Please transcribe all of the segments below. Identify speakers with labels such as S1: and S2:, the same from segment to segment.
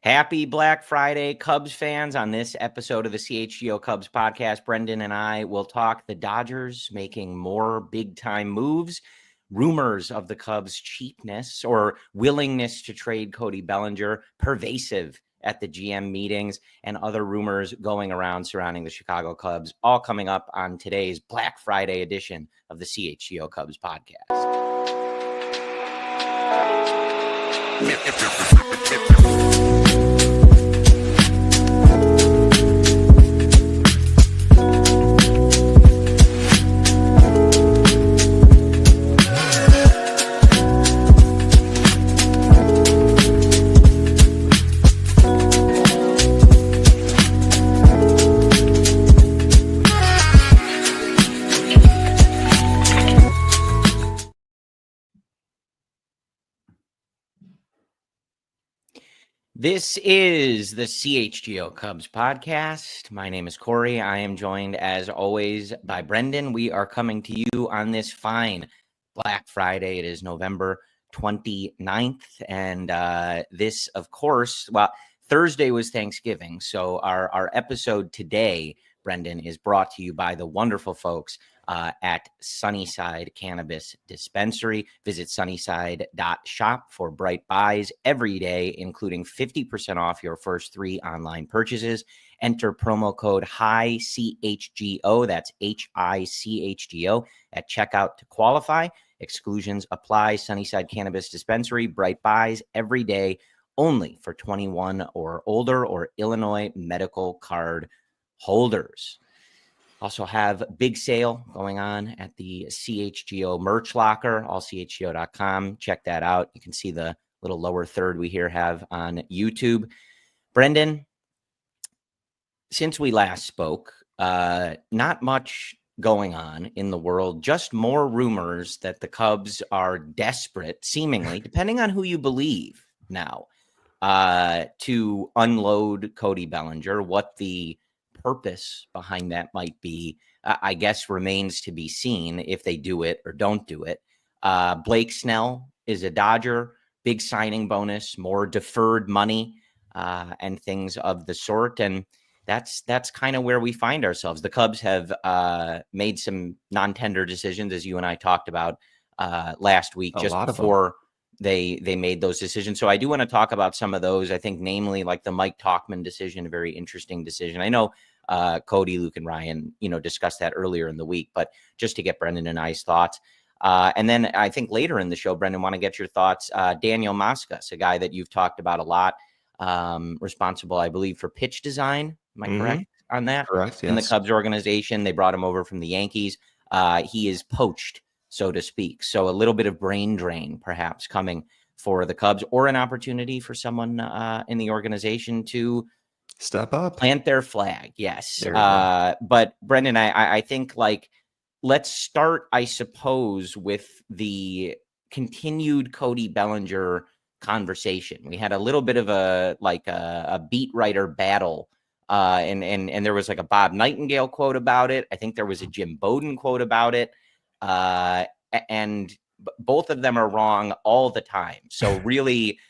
S1: Happy Black Friday, Cubs fans. On this episode of the CHGO Cubs Podcast, Brendan and I will talk the Dodgers making more big-time moves, rumors of the Cubs' cheapness or willingness to trade Cody Bellinger, pervasive at the GM meetings, and other rumors going around surrounding the Chicago Cubs, all coming up on today's Black Friday edition of the CHGO Cubs Podcast. This is the CHGO Cubs Podcast. My name is Corey. I am joined, as always, by Brendan. We are coming to you on this fine Black Friday. It is November 29th. And this, of course, Thursday was Thanksgiving. So our episode today, Brendan, is brought to you by the wonderful folks at Sunnyside Cannabis Dispensary. Visit sunnyside.shop for bright buys every day, including 50% off your first 3 online purchases. Enter promo code HICHGO, that's HICHGO, at checkout to qualify. Exclusions apply. Sunnyside Cannabis Dispensary, bright buys every day, only for 21 or older or Illinois medical card holders. Also have a big sale going on at the CHGO merch locker, allchgo.com. Check that out. You can see the little lower third we here have on YouTube. Brendan, since we last spoke, not much going on in the world, just more rumors that the Cubs are desperate, seemingly, depending on who you believe now, to unload Cody Bellinger. What the purpose behind that might be, I guess, remains to be seen if they do it or don't do it. Blake Snell is a Dodger, big signing bonus, more deferred money, and things of the sort. And that's kind of where we find ourselves. The Cubs have made some non-tender decisions, as you and I talked about last week, just before they made those decisions. So I do want to talk about some of those. I think namely like the Mike Tauchman decision, a very interesting decision. I know Cody, Luke, and Ryan, discussed that earlier in the week, but just to get Brendan and I's thoughts. And then I think later in the show, Brendan, want to get your thoughts. Daniel Mascas, a guy that you've talked about a lot, responsible, I believe, for pitch design. Am I correct on that?
S2: Correct, yes.
S1: In the Cubs organization, they brought him over from the Yankees. He is poached, so to speak. So a little bit of brain drain perhaps coming for the Cubs, or an opportunity for someone in the organization to
S2: step up,
S1: plant their flag. Yes. But Brendan, I think let's start, I suppose, with the continued Cody Bellinger conversation. We had a little bit of a beat writer battle. And there was like a Bob Nightingale quote about it. I think there was a Jim Bowden quote about it. And both of them are wrong all the time. So really,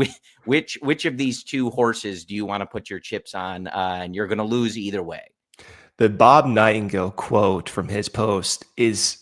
S1: which of these two horses do you want to put your chips on? And you're going to lose either way.
S2: The Bob Nightingale quote from his post is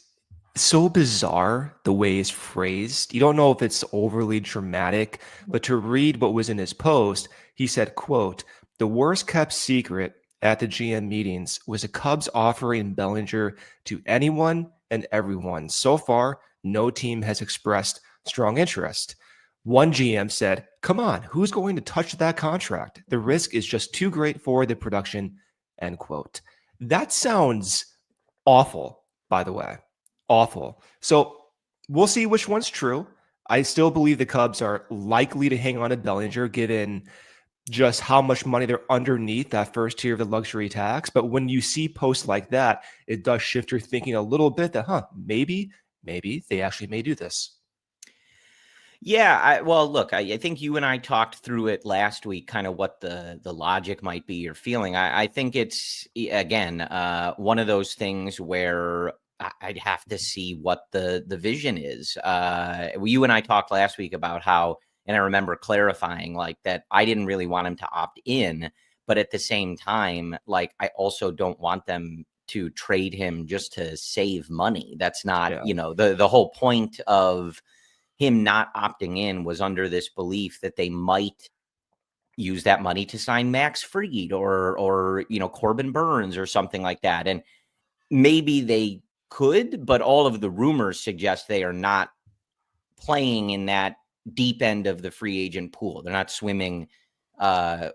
S2: so bizarre the way it's phrased. You don't know if it's overly dramatic, but to read what was in his post, he said, quote, "The worst kept secret at the GM meetings was the Cubs offering Bellinger to anyone and everyone. So far, no team has expressed strong interest. One GM said, 'Come on, who's going to touch that contract? The risk is just too great for the production,' end quote." That sounds awful, by the way. Awful. So we'll see which one's true. I still believe the Cubs are likely to hang on to Bellinger, given just how much money they're underneath that first tier of the luxury tax. But when you see posts like that, it does shift your thinking a little bit that, maybe they actually may do this.
S1: Yeah, look, I think you and I talked through it last week, kind of what the logic might be or feeling. I think it's, again, one of those things where I'd have to see what the vision is. You and I talked last week about how And I remember clarifying like that I didn't really want him to opt in, but at the same time, like I also don't want them to trade him just to save money. That's not, the whole point of him not opting in was under this belief that they might use that money to sign Max Fried or Corbin Burns or something like that. And maybe they could, but all of the rumors suggest they are not playing in that deep end of the free agent pool. They're not swimming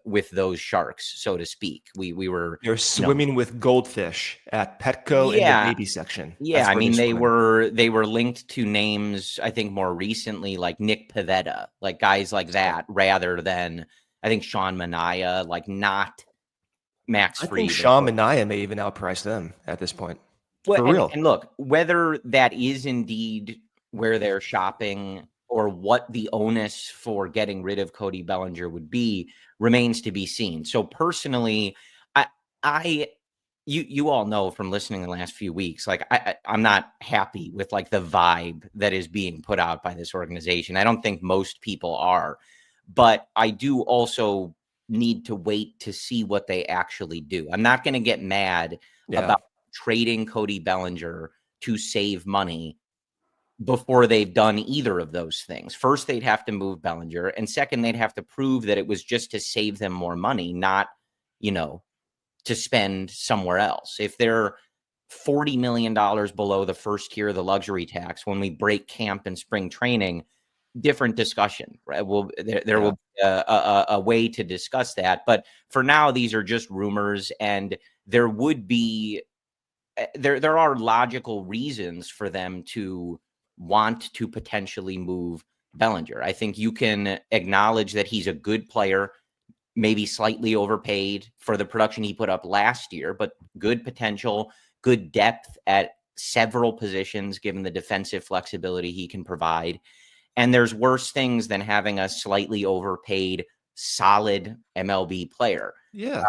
S1: with those sharks, so to speak.
S2: They're swimming with goldfish at Petco in the baby section.
S1: Yeah, I mean they were linked to names, I think more recently, like Nick Pivetta, like guys like that, rather than I think Sean Manaea, like not Max Fried.
S2: I think Sean Manaea may even outprice them at this point.
S1: Well,
S2: for real.
S1: And look, whether that is indeed where they're shopping or what the onus for getting rid of Cody Bellinger would be remains to be seen. So personally, you all know from listening the last few weeks, like I'm not happy with like the vibe that is being put out by this organization. I don't think most people are, but I do also need to wait to see what they actually do. I'm not going to get mad about trading Cody Bellinger to save money before they've done either of those things. First, they'd have to move Bellinger, and second, they'd have to prove that it was just to save them more money, not, to spend somewhere else. If they're $40 million below the first tier of the luxury tax when we break camp and spring training, different discussion, right? There will be a way to discuss that. But for now, these are just rumors, and there would be there are logical reasons for them to want to potentially move Bellinger. I think you can acknowledge that he's a good player, maybe slightly overpaid for the production he put up last year, but good potential, good depth at several positions, given the defensive flexibility he can provide. And there's worse things than having a slightly overpaid, solid MLB player.
S2: Yeah.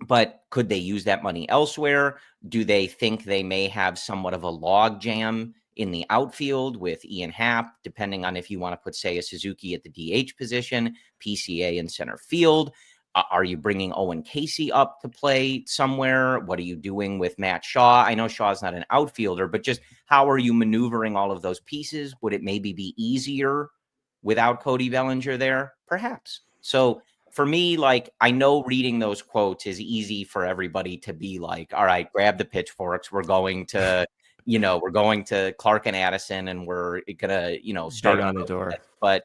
S1: But could they use that money elsewhere? Do they think they may have somewhat of a log jam in the outfield with Ian Happ, depending on if you want to put, say, a Suzuki at the DH position, PCA in center field? Are you bringing Owen Casey up to play somewhere? What are you doing with Matt Shaw? I know Shaw's not an outfielder, but just how are you maneuvering all of those pieces? Would it maybe be easier without Cody Bellinger there? Perhaps. So for me, like, I know reading those quotes is easy for everybody to be like, all right, grab the pitchforks. We're going to, we're going to Clark and Addison, and we're going to, start
S2: on the door.
S1: But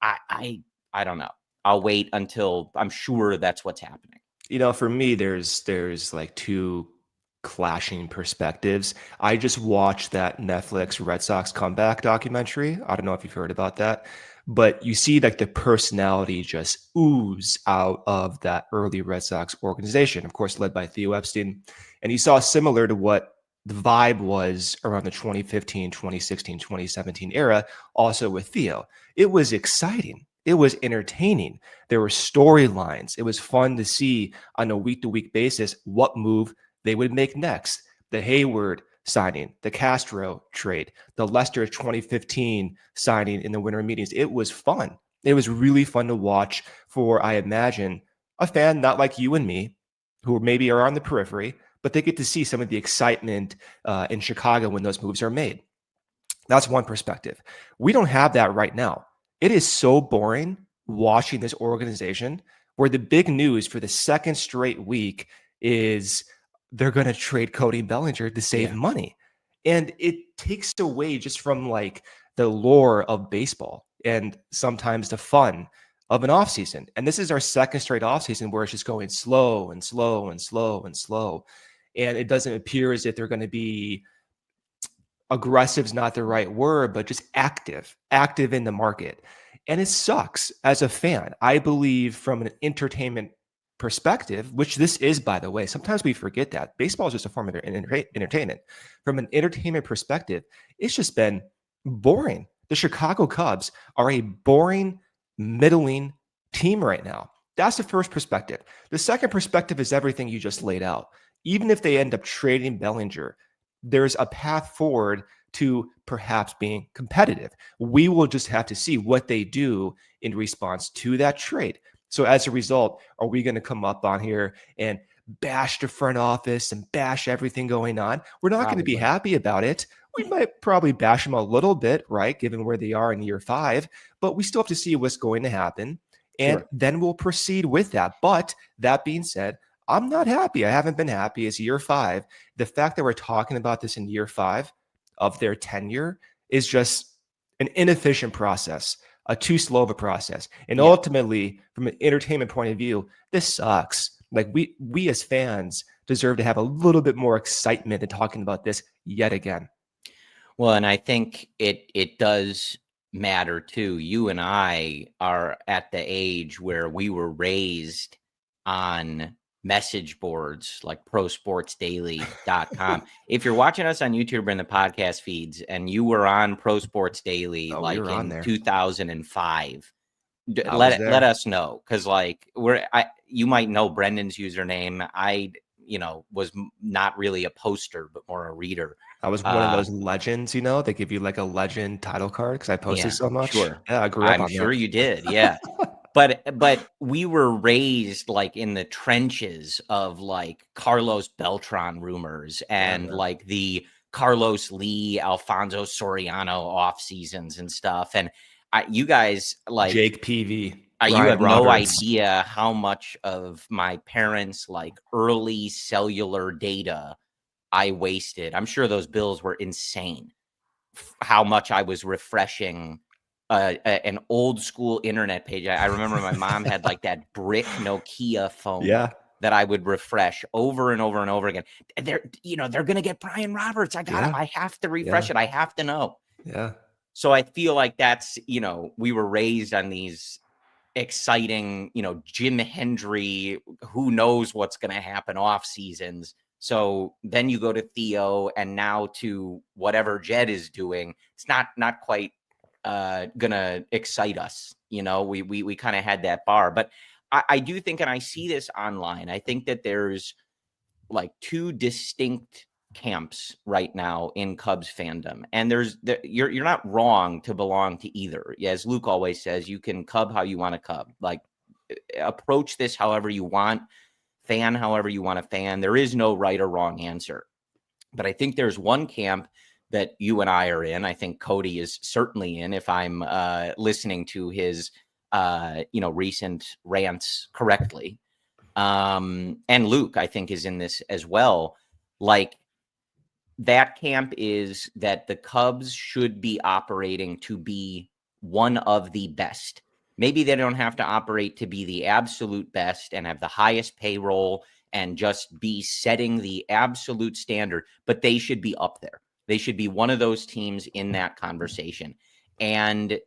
S1: I don't know. I'll wait until I'm sure that's what's happening.
S2: For me, there's like two clashing perspectives. I just watched that Netflix Red Sox comeback documentary. I don't know if you've heard about that, but you see like the personality just ooze out of that early Red Sox organization, of course, led by Theo Epstein. And you saw similar to what the vibe was around the 2015, 2016, 2017 era, also with Theo. It was exciting. It was entertaining. There were storylines. It was fun to see on a week-to-week basis what move they would make next. The Hayward signing, the Castro trade, the Lester 2015 signing in the winter meetings. It was fun. It was really fun to watch for, I imagine, a fan not like you and me, who maybe are on the periphery, but they get to see some of the excitement in Chicago when those moves are made. That's one perspective. We don't have that right now. It is so boring watching this organization where the big news for the second straight week is they're going to trade Cody Bellinger to save money. And it takes away just from like the lore of baseball and sometimes the fun of an offseason. And this is our second straight offseason where it's just going slow and slow and slow and slow. And it doesn't appear as if they're going to be aggressive is not the right word, but just active in the market. And it sucks as a fan. I believe from an entertainment perspective, which this is, by the way, sometimes we forget that baseball is just a form of entertainment. From an entertainment perspective, it's just been boring. The Chicago Cubs are a boring, middling team right now. That's the first perspective. The second perspective is everything you just laid out. Even if they end up trading Bellinger, there's a path forward to perhaps being competitive. We will just have to see what they do in response to that trade. So as a result, are we going to come up on here and bash the front office and bash everything going on? We're not going to be happy about it. We might probably bash them a little bit, right, given where they are in year 5, but we still have to see what's going to happen, and then we'll proceed with that. But that being said, I'm not happy. I haven't been happy. It's year 5. The fact that we're talking about this in year 5 of their tenure is just an inefficient process, a too slow of a process. And ultimately, from an entertainment point of view, this sucks. Like we as fans deserve to have a little bit more excitement in talking about this yet again.
S1: Well, and I think it does matter too. You and I are at the age where we were raised on message boards like prosportsdaily.com. If you're watching us on YouTube or in the podcast feeds and you were on Pro Sports Daily in 2005, let us know, because like you might know Brendan's username. I was not really a poster but more a reader.
S2: I was one of those legends, they give you like a legend title card because I posted so much.
S1: Sure.
S2: Yeah, I grew up on that.
S1: I'm sure you did. Yeah. But we were raised like in the trenches of like Carlos Beltran rumors and like the Carlos Lee, Alfonso Soriano off seasons and stuff. And you guys like
S2: Jake Peavy.
S1: You have no idea how much of my parents' like early cellular data I wasted. I'm sure those bills were insane. How much I was refreshing an old school internet page. I remember my mom had like that brick Nokia phone that I would refresh over and over and over again. They're going to get Brian Roberts. I got him. I have to refresh it. I have to know.
S2: Yeah.
S1: So I feel like that's, we were raised on these exciting, Jim Hendry, who knows what's going to happen off seasons. So then you go to Theo and now to whatever Jed is doing. It's not quite gonna excite us. We kind of had that bar, but I do think, and I see this online, I think that there's like 2 distinct camps right now in Cubs fandom, and you're not wrong to belong to either. As Luke always says, you can Cub how you want to Cub, like approach this however you want, fan however you want to fan. There is no right or wrong answer, but I think there's one camp that you and I are in. I think Cody is certainly in, if I'm listening to his, recent rants correctly. And Luke, I think, is in this as well. Like, that camp is that the Cubs should be operating to be one of the best. Maybe they don't have to operate to be the absolute best and have the highest payroll and just be setting the absolute standard, but they should be up there. They should be one of those teams in that conversation. And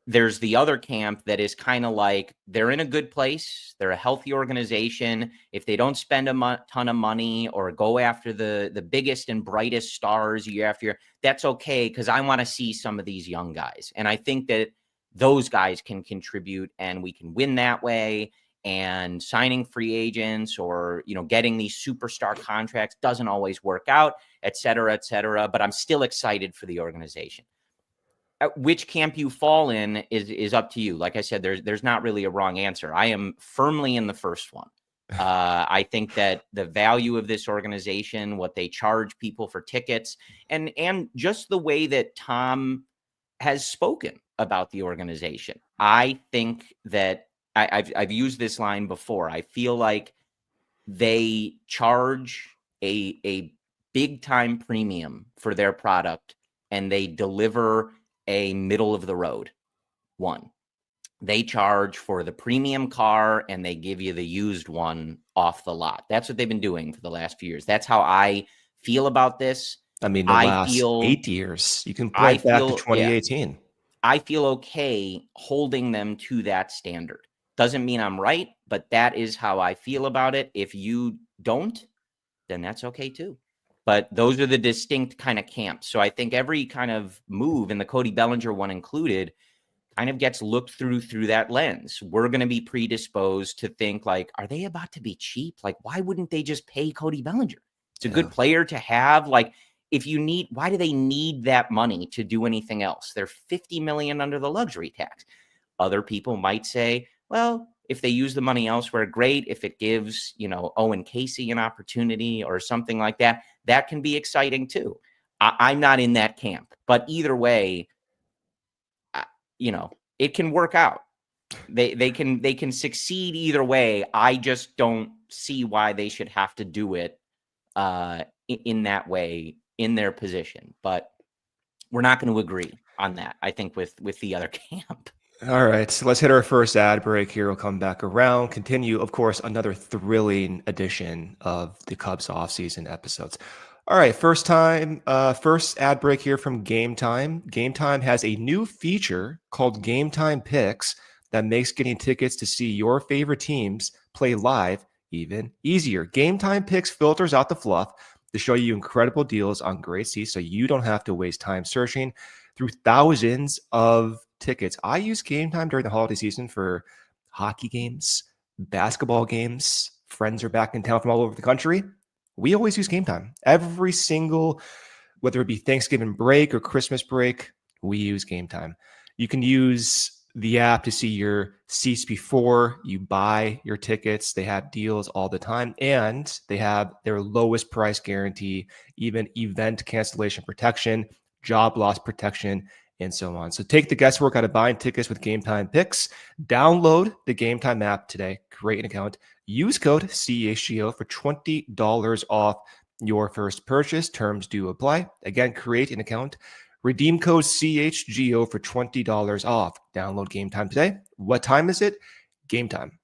S1: there's the other camp that is kind of like, they're in a good place. They're a healthy organization. If they don't spend a ton of money or go after the biggest and brightest stars year after year, that's okay, because I want to see some of these young guys. And I think that those guys can contribute and we can win that way. And signing free agents or, getting these superstar contracts doesn't always work out, et cetera, et cetera. But I'm still excited for the organization. Which camp you fall in is up to you. Like I said, there's not really a wrong answer. I am firmly in the first one. I think that the value of this organization, what they charge people for tickets, and just the way that Tom has spoken about the organization. I think that I've used this line before. I feel like they charge a big time premium for their product and they deliver a middle of the road one. They charge for the premium car and they give you the used one off the lot. That's what they've been doing for the last few years. That's how I feel about this.
S2: I mean, the last 8 years, you can point back to 2018.
S1: Yeah, I feel okay holding them to that standard. Doesn't mean I'm right, but that is how I feel about it. If you don't, then that's okay too. But those are the distinct kind of camps. So I think every kind of move, and the Cody Bellinger one included, kind of gets looked through that lens. We're going to be predisposed to think like, are they about to be cheap? Like, why wouldn't they just pay Cody Bellinger? It's a good player to have. Like, why do they need that money to do anything else? They're $50 million under the luxury tax. Other people might say, well, if they use the money elsewhere, great. If it gives, Owen Casey an opportunity or something like that, that can be exciting too. I'm not in that camp, but either way, it can work out. They can succeed either way. I just don't see why they should have to do it in that way in their position. But we're not going to agree on that, I think, with the other camp.
S2: All right, so let's hit our first ad break here. We'll come back around, continue, of course, another thrilling edition of the Cubs offseason episodes. All right, first ad break here from Game Time. Game Time has a new feature called Game Time Picks that makes getting tickets to see your favorite teams play live even easier. Game Time Picks filters out the fluff to show you incredible deals on great seats so you don't have to waste time searching through thousands of tickets. I use Game Time during the holiday season for hockey games, basketball games. Friends are back in town from all over the country. We always use Game Time. Every single, whether it be Thanksgiving break or Christmas break, we use Game Time. You can use the app to see your seats before you buy your tickets. They have deals all the time, and they have their lowest price guarantee, even event cancellation protection, job loss protection, and so on. So take the guesswork out of buying tickets with Game Time Picks. Download the Game Time app today. Create an account. Use code CHGO for $20 off your first purchase. Terms do apply. Again, create an account. Redeem code CHGO for $20 off. Download Game Time today. What time is it? Game time.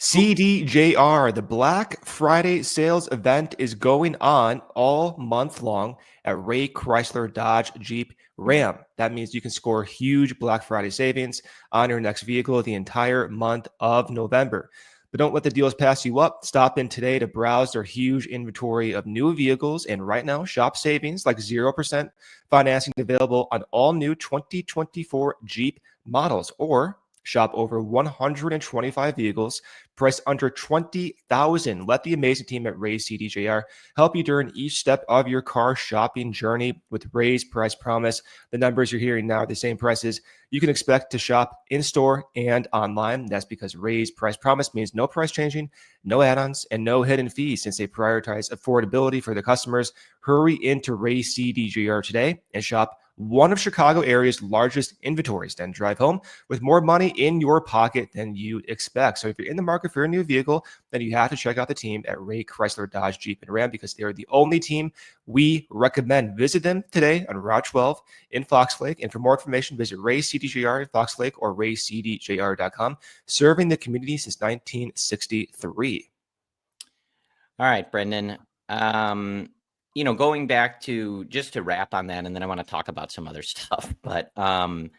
S2: CDJR, the Black Friday sales event, is going on all month long at Ray Chrysler Dodge Jeep Ram. That means you can score huge Black Friday savings on your next vehicle the entire month of November. But don't let the deals pass you up. Stop in today to browse their huge inventory of new vehicles. And right now, shop savings like 0% financing available on all new 2024 Jeep models, or shop over 125 vehicles priced under $20,000. Let the amazing team at Ray's CDJR help you during each step of your car shopping journey with Ray's Price Promise. The numbers you're hearing now are the same prices you can expect to shop in-store and online. That's because Ray's Price Promise means no price changing, no add-ons, and no hidden fees, since they prioritize affordability for their customers. Hurry into Ray's CDJR today and shop one of Chicago area's largest inventories, then drive home with more money in your pocket than you'd expect. So if you're in the market for a new vehicle, then you have to check out the team at Ray Chrysler Dodge Jeep and Ram, because they're the only team we recommend. Visit them today on Route 12 in Fox Lake. And for more information, visit Ray CDJR in Fox Lake or raycdjr.com, serving the community since 1963.
S1: All right, Brendan. Going back to, just to wrap on that, and then I want to talk about some other stuff. But I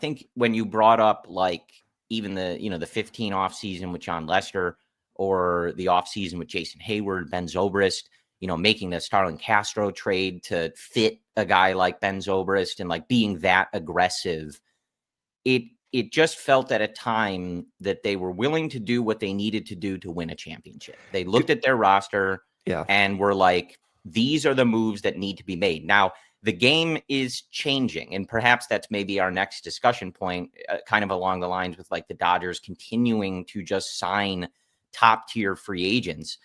S1: think when you brought up like even the 15 off season with John Lester, or the off season with Jason Hayward, Ben Zobrist, making the Starlin Castro trade to fit a guy like Ben Zobrist and like being that aggressive, it just felt at a time that they were willing to do what they needed to do to win a championship. They looked at their roster. Yeah. And we're like, these are the moves that need to be made. Now, the game is changing, and perhaps that's maybe our next discussion point, kind of along the lines with like the Dodgers continuing to just sign top tier free agents.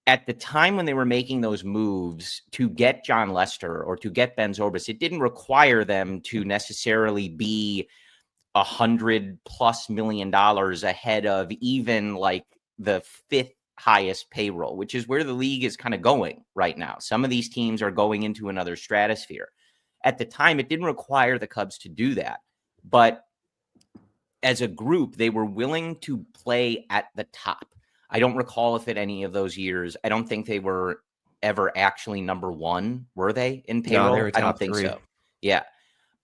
S1: At the time when they were making those moves to get John Lester or to get Ben Zobrist, it didn't require them to necessarily be $100+ million ahead of even like the fifth highest payroll, which is where the league is kind of going right now. Some of these teams are going into another stratosphere. At the time, it didn't require the Cubs to do that. But as a group, they were willing to play at the top. I don't recall if at any of those years, I don't think they were ever actually number one, were they, in payroll?
S2: No, they were top
S1: I don't think
S2: three.
S1: so. Yeah.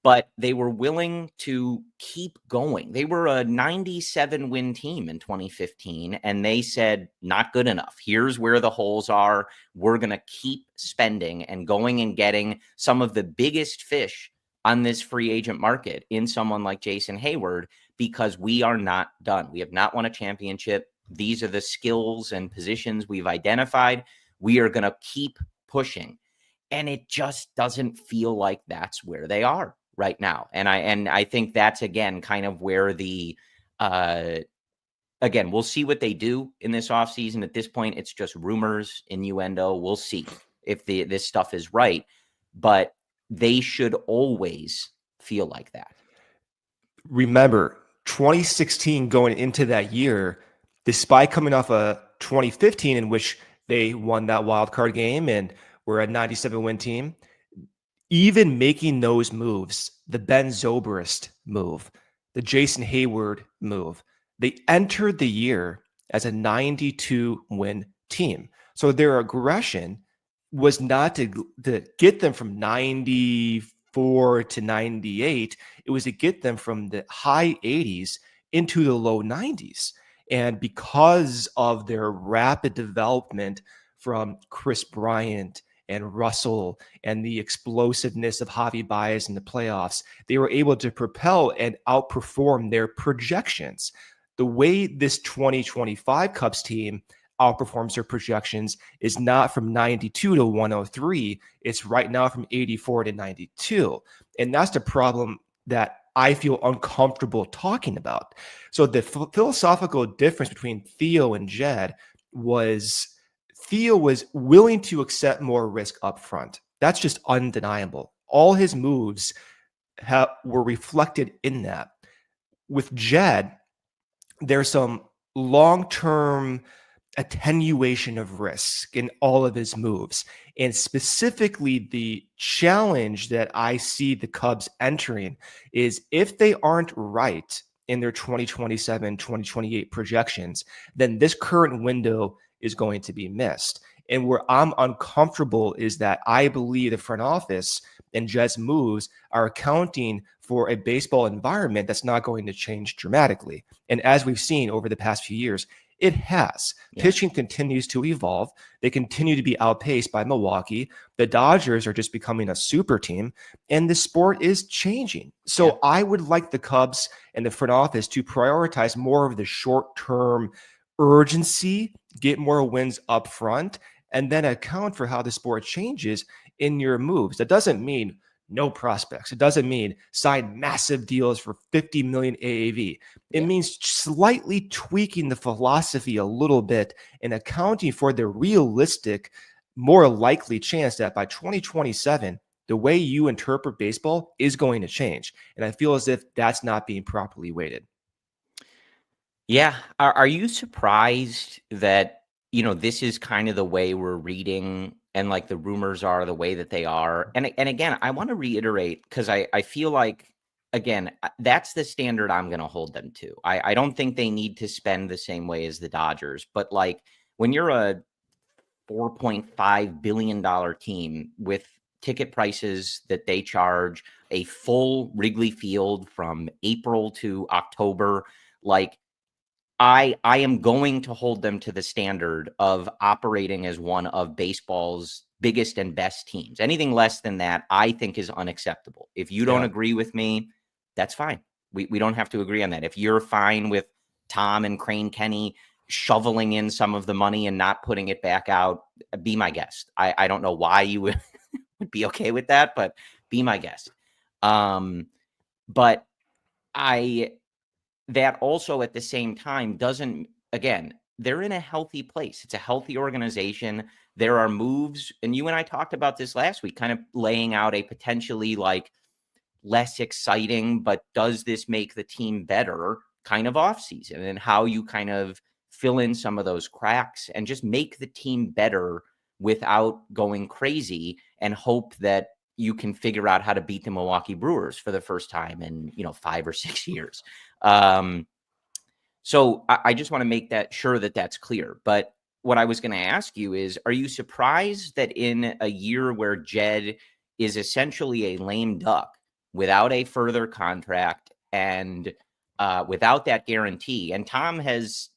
S1: But they were willing to keep going. They were a 97-win team in 2015, and they said, not good enough. Here's where the holes are. We're going to keep spending and going and getting some of the biggest fish on this free agent market in someone like Jason Hayward, because we are not done. We have not won a championship. These are the skills and positions we've identified. We are going to keep pushing. And it just doesn't feel like that's where they are right now. And I think that's, again, kind of where the again, we'll see what they do in this offseason. At this point, it's just rumors, innuendo. We'll see if this stuff is right. But they should always feel like that.
S2: Remember, 2016 going into that year, despite coming off a 2015 in which they won that wild card game and were a 97-win team, even making those moves, the Ben Zobrist move, the Jason Hayward move, they entered the year as a 92-win team. So their aggression was not to get them from 94 to 98. It was to get them from the high 80s into the low 90s. And because of their rapid development from Chris Bryant and Russell and the explosiveness of Javi Baez in the playoffs, they were able to propel and outperform their projections. The way this 2025 Cubs team outperforms their projections is not from 92 to 103. It's right now from 84 to 92. And that's the problem that I feel uncomfortable talking about. So the philosophical difference between Theo and Jed was Theo was willing to accept more risk up front. That's just undeniable. All his moves were reflected in that. With Jed, there's some long-term attenuation of risk in all of his moves. And specifically, the challenge that I see the Cubs entering is if they aren't right in their 2027, 2028 projections, then this current window is going to be missed. And where I'm uncomfortable is that I believe the front office and Jed's moves are accounting for a baseball environment that's not going to change dramatically. And as we've seen over the past few years, it has. Yeah. Pitching continues to evolve. They continue to be outpaced by Milwaukee. The Dodgers are just becoming a super team, and the sport is changing. So I would like the Cubs and the front office to prioritize more of the short-term urgency, get more wins up front, and then account for how the sport changes in your moves. That doesn't mean no prospects. It doesn't mean sign massive deals for 50 million AAV. It means slightly tweaking the philosophy a little bit and accounting for the realistic, more likely chance that by 2027, the way you interpret baseball is going to change. And I feel as if that's not being properly weighted.
S1: Yeah. Are you surprised that, this is kind of the way we're reading and like the rumors are the way that they are? And again, I want to reiterate, because I feel like, again, that's the standard I'm going to hold them to. I don't think they need to spend the same way as the Dodgers, but like when you're a $4.5 billion team with ticket prices that they charge, a full Wrigley Field from April to October, like I am going to hold them to the standard of operating as one of baseball's biggest and best teams. Anything less than that, I think, is unacceptable. If you don't agree with me, that's fine. We don't have to agree on that. If you're fine with Tom and Crane Kenny shoveling in some of the money and not putting it back out, be my guest. I don't know why you would be okay with that, but be my guest. But that also at the same time doesn't, again, they're in a healthy place. It's a healthy organization. There are moves, and you and I talked about this last week, kind of laying out a potentially like less exciting, but does this make the team better kind of offseason, and how you kind of fill in some of those cracks and just make the team better without going crazy, and hope that you can figure out how to beat the Milwaukee Brewers for the first time in, 5 or 6 years. So I just want to make that sure that that's clear. But what I was going to ask you is, are you surprised that in a year where Jed is essentially a lame duck without a further contract and without that guarantee, and Tom has,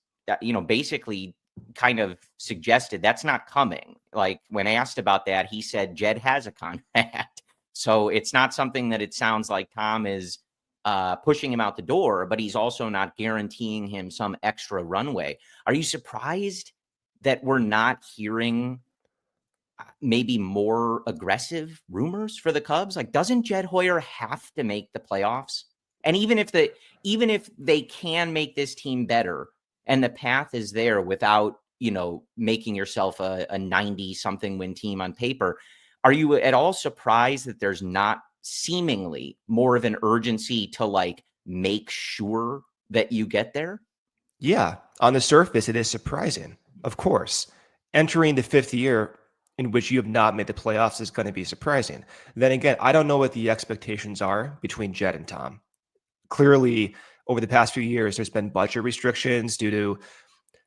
S1: basically kind of suggested that's not coming. Like when asked about that, he said Jed has a contract. So it's not something that it sounds like Tom is pushing him out the door, but he's also not guaranteeing him some extra runway. Are you surprised that we're not hearing maybe more aggressive rumors for the Cubs? Like, doesn't Jed Hoyer have to make the playoffs? And even if they can make this team better and the path is there without, making yourself a 90 something win team on paper, are you at all surprised that there's not seemingly more of an urgency to like make sure that you get there?
S2: Yeah, on the surface, it is surprising. Of course, entering the fifth year in which you have not made the playoffs is going to be surprising. Then again, I don't know what the expectations are between Jed and Tom. Clearly, over the past few years, there's been budget restrictions due to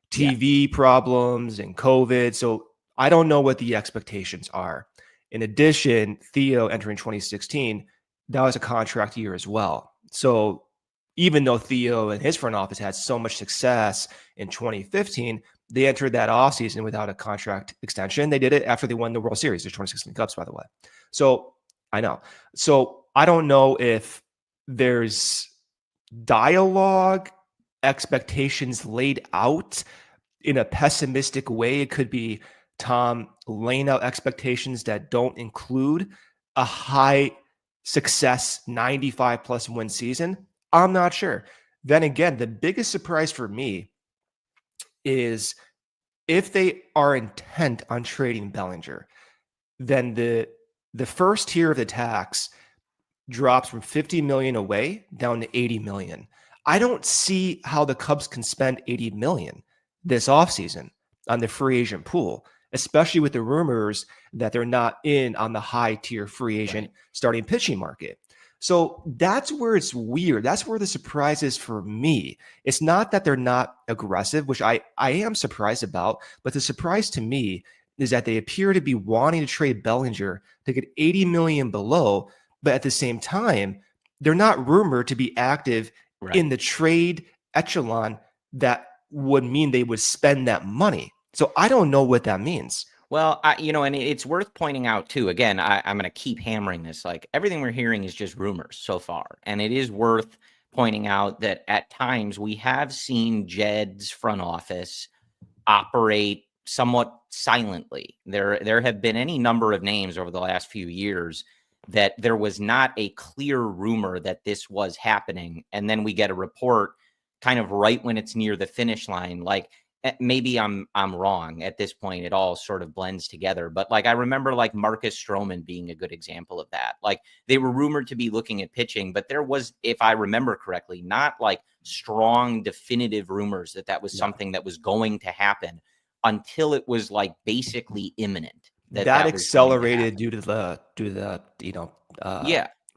S2: TV problems and COVID. So I don't know what the expectations are. In addition, Theo entering 2016, that was a contract year as well. So even though Theo and his front office had so much success in 2015, they entered that offseason without a contract extension. They did it after they won the World Series, the 2016 Cubs, by the way. So I know. So I don't know if there's dialogue, expectations laid out in a pessimistic way. It could be Tom laying out expectations that don't include a high success 95 plus win season. I'm not sure. Then again, the biggest surprise for me is if they are intent on trading Bellinger, then the first tier of the tax drops from 50 million away down to 80 million. I don't see how the Cubs can spend 80 million this offseason on the free agent pool, especially with the rumors that they're not in on the high tier free agent starting pitching market. So that's where it's weird. That's where the surprise is for me. It's not that they're not aggressive, which I am surprised about, but the surprise to me is that they appear to be wanting to trade Bellinger to get 80 million below, but at the same time, they're not rumored to be active in the trade echelon that would mean they would spend that money. So I don't know what that means.
S1: Well, and it's worth pointing out too, again, I'm going to keep hammering this, like everything we're hearing is just rumors so far. And it is worth pointing out that at times we have seen Jed's front office operate somewhat silently. There have been any number of names over the last few years that there was not a clear rumor that this was happening. And then we get a report kind of right when it's near the finish line. Like, maybe I'm wrong at this point. It all sort of blends together. But like, I remember like Marcus Stroman being a good example of that. Like, they were rumored to be looking at pitching, but there was, if I remember correctly, not like strong definitive rumors that was something that was going to happen until it was like basically imminent.
S2: That accelerated due to the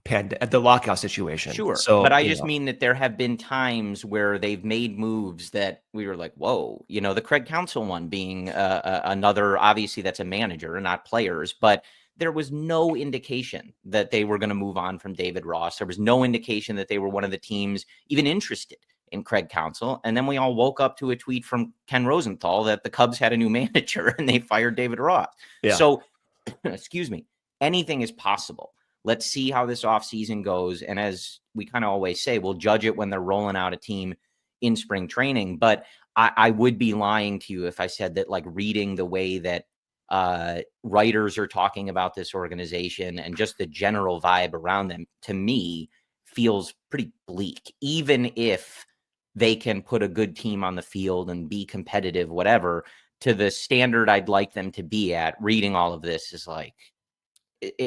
S2: the lockout situation.
S1: Sure. So, but I just mean that there have been times where they've made moves that we were like, whoa, the Craig Counsell one being another, obviously that's a manager, not players, but there was no indication that they were going to move on from David Ross. There was no indication that they were one of the teams even interested in Craig Counsell. And then we all woke up to a tweet from Ken Rosenthal that the Cubs had a new manager and they fired David Ross. Yeah. So, excuse me, anything is possible. Let's see how this offseason goes. And as we kind of always say, we'll judge it when they're rolling out a team in spring training. But I would be lying to you if I said that, like, reading the way that writers are talking about this organization and just the general vibe around them, to me, feels pretty bleak. Even if they can put a good team on the field and be competitive, whatever, to the standard I'd like them to be at, reading all of this is like,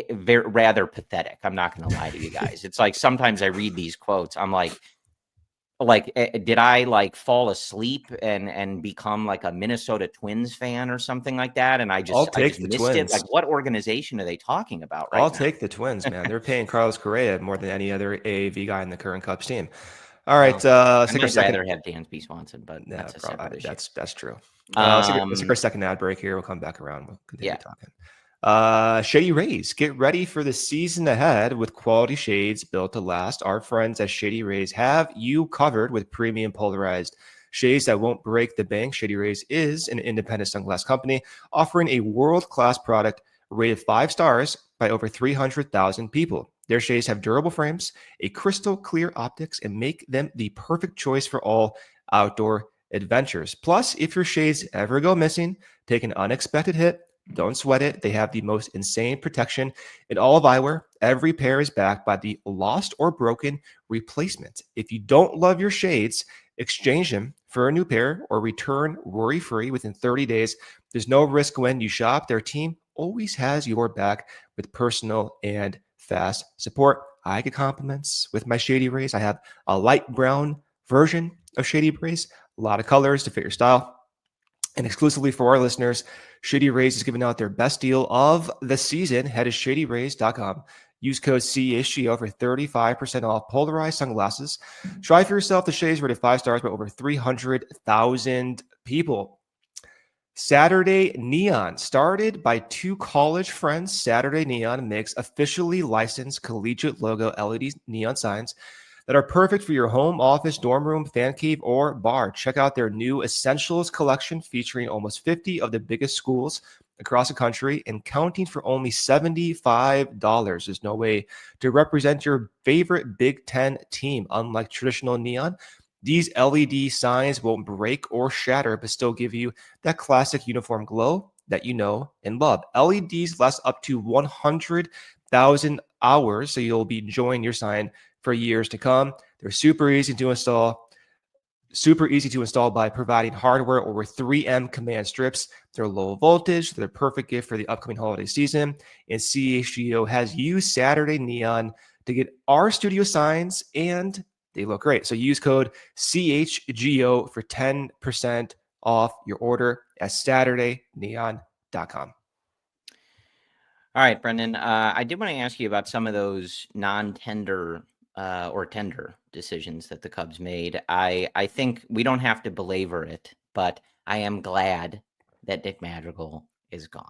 S1: rather pathetic. I'm not going to lie to you guys. It's like sometimes I read these quotes. I'm like, did I like fall asleep and become like a Minnesota Twins fan or something like that? And I just missed it. Like, what organization are they talking about right now?
S2: I'll take the Twins, man. They're paying Carlos Correa more than any other AAV guy in the current Cubs team. All right,
S1: let's take our second. I'd rather have Dansby Swanson, but that's a separate issue.
S2: That's true. Let's take our second ad break here. We'll come back around. We'll continue talking. Shady Rays, get ready for the season ahead with quality shades built to last. Our friends at Shady Rays have you covered with premium polarized shades that won't break the bank. Shady Rays is an independent sunglass company offering a world-class product rated 5 stars by over 300,000 people. Their shades have durable frames, a crystal clear optics, and make them the perfect choice for all outdoor adventures. Plus, if your shades ever go missing, take an unexpected hit, Don't sweat it. They have the most insane protection in all of eyewear. Every pair is backed by the lost or broken replacement. If you don't love your shades, exchange them for a new pair or return worry-free within 30 days. There's no risk when you shop. Their team always has your back with personal and fast support. I get compliments with my Shady Rays. I have a light brown version of Shady Rays, a lot of colors to fit your style. And exclusively for our listeners, Shady Rays is giving out their best deal of the season. Head to shadyrays.com. Use code CHGO for 35% off polarized sunglasses. Try for yourself. The shades rated 5 stars by over 300,000 people. Saturday Neon, started by 2 college friends. Saturday Neon makes officially licensed collegiate logo LED neon signs that are perfect for your home, office, dorm room, fan cave, or bar. Check out their new Essentials collection featuring almost 50 of the biggest schools across the country and counting for only $75. There's no way to represent your favorite Big Ten team. Unlike traditional neon, these LED signs won't break or shatter, but still give you that classic uniform glow that you know and love. LEDs last up to 100,000 hours, so you'll be enjoying your sign for years to come. They're super easy to install. Super easy to install by providing hardware over 3M command strips. They're low voltage. They're the perfect gift for the upcoming holiday season. And CHGO has used Saturday Neon to get our studio signs, and they look great. So use code CHGO for 10% off your order at SaturdayNeon.com.
S1: All right, Brendan, I did want to ask you about some of those non-tender or tender decisions that the Cubs made. I think we don't have to belabor it, but I am glad that Nick Madrigal is gone.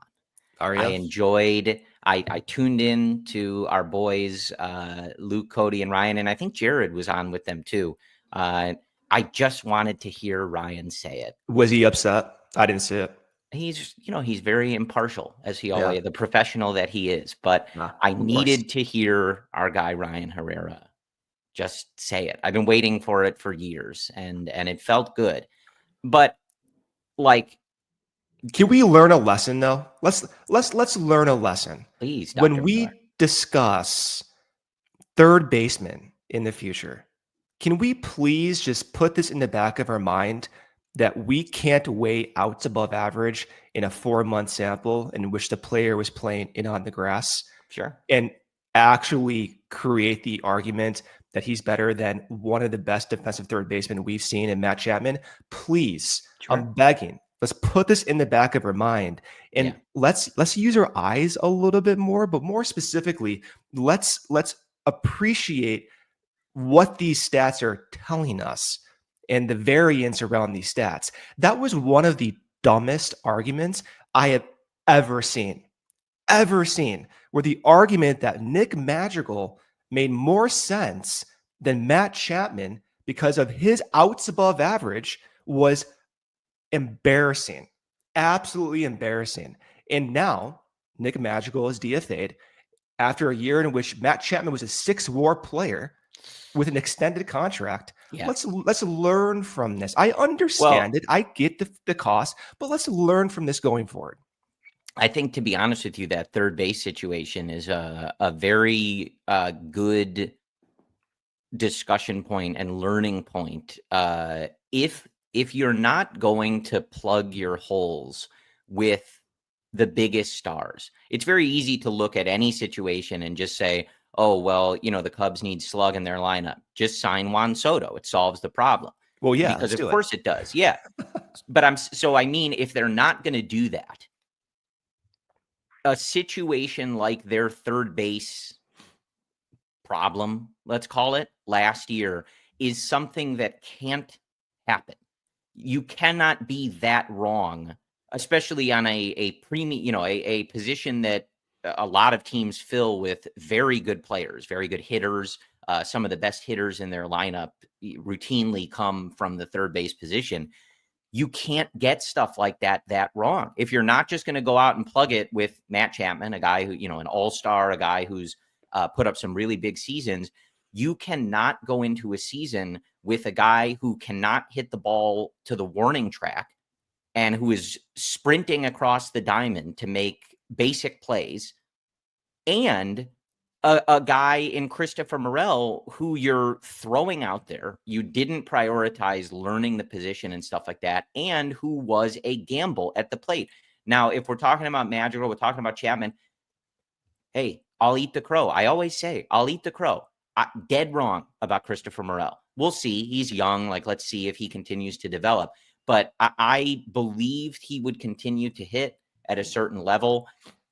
S1: I tuned in to our boys, Luke, Cody, and Ryan, and I think Jared was on with them too. I just wanted to hear Ryan say it.
S2: Was he upset? I didn't see it.
S1: He's very impartial, as he always, the professional that he is. But I needed to hear our guy Ryan Herrera just say it. I've been waiting for it for years, and it felt good. But like,
S2: can we learn a lesson though? Let's learn a lesson.
S1: Please, Dr.
S2: When we
S1: Miller
S2: discuss third baseman in the future, can we please just put this in the back of our mind that we can't weigh outs above average in a 4-month sample in which the player was playing in on the grass?
S1: Sure.
S2: And actually create the argument that he's better than one of the best defensive third basemen we've seen in Matt Chapman? Please, sure. I'm begging. Let's put this in the back of our mind, and let's use our eyes a little bit more, but more specifically, let's appreciate what these stats are telling us and the variance around these stats. That was one of the dumbest arguments I have ever seen, where the argument that Nick Madrigal made more sense than Matt Chapman because of his outs above average was embarrassing, absolutely embarrassing. And now Nick Madrigal is DFA'd after a year in which Matt Chapman was a 6 WAR player with an extended contract. Let's learn from this. I understand it. I get the cost, but let's learn from this going forward.
S1: I think, to be honest with you, that third base situation is a very good discussion point and learning point. If you're not going to plug your holes with the biggest stars, it's very easy to look at any situation and just say, oh, well, the Cubs need slug in their lineup. Just sign Juan Soto. It solves the problem.
S2: Well, yeah,
S1: because of course it does. Yeah. But if they're not going to do that, a situation like their third base problem, let's call it, last year is something that can't happen. You cannot be that wrong, especially on a premium, a position that a lot of teams fill with very good players, very good hitters. Some of the best hitters in their lineup routinely come from the third base position. You can't get stuff like that wrong. If you're not just going to go out and plug it with Matt Chapman, a guy who, an all-star, a guy who's put up some really big seasons, you cannot go into a season with a guy who cannot hit the ball to the warning track and who is sprinting across the diamond to make basic plays, and a guy in Christopher Morel who you're throwing out there. You didn't prioritize learning the position and stuff like that, and who was a gamble at the plate. Now, if we're talking about Madrigal, we're talking about Chapman. Hey, I'll eat the crow. I always say, I'll eat the crow. Dead wrong about Christopher Morel. We'll see. He's young. Like, let's see if he continues to develop. But I believed he would continue to hit at a certain level.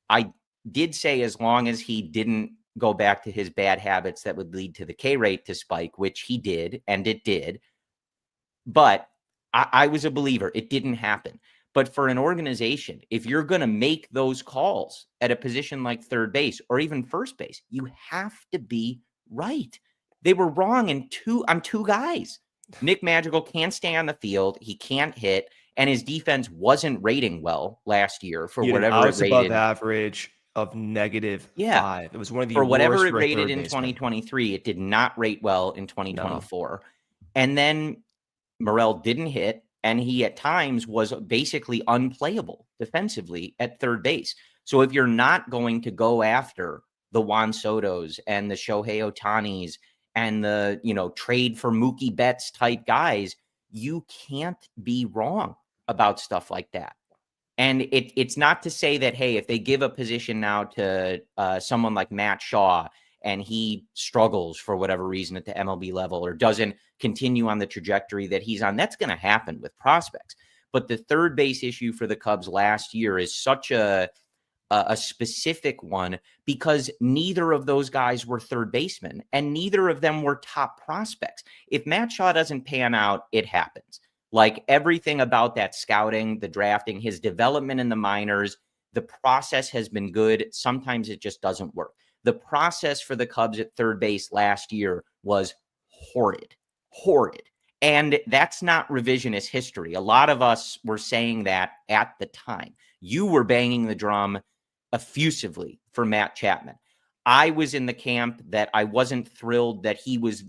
S1: I did say as long as he didn't go back to his bad habits that would lead to the K rate to spike, which he did, and it did. But I was a believer. It didn't happen. But for an organization, if you're going to make those calls at a position like third base or even first base, you have to be right. They were wrong on two guys. Nick Madrigal can't stay on the field. He can't hit. And his defense wasn't rating well last year for whatever it rated.
S2: Above average of -5. It was one of the
S1: for whatever
S2: worst
S1: it rated in
S2: baseman.
S1: 2023. It did not rate well in 2024. No. And then Morel didn't hit, and he at times was basically unplayable defensively at third base. So if you're not going to go after the Juan Sotos and the Shohei Ohtanis and the, trade for Mookie Betts type guys, you can't be wrong about stuff like that. And it's not to say that, hey, if they give a position now to someone like Matt Shaw and he struggles for whatever reason at the MLB level or doesn't continue on the trajectory that he's on, that's going to happen with prospects. But the third base issue for the Cubs last year is such a specific one because neither of those guys were third basemen and neither of them were top prospects. If Matt Shaw doesn't pan out, it happens. Like everything about that scouting, the drafting, his development in the minors, the process has been good. Sometimes it just doesn't work. The process for the Cubs at third base last year was horrid. And that's not revisionist history. A lot of us were saying that at the time. You were banging the drum effusively for Matt Chapman. I was in the camp that I wasn't thrilled that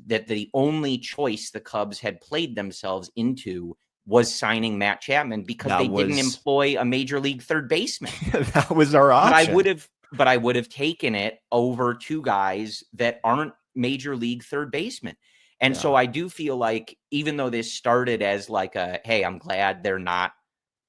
S1: that the only choice the Cubs had played themselves into was signing Matt Chapman because didn't employ a major league third baseman.
S2: That was our option.
S1: But I would have taken it over two guys that aren't major league third basemen. And so I do feel like even though this started as like hey, I'm glad they're not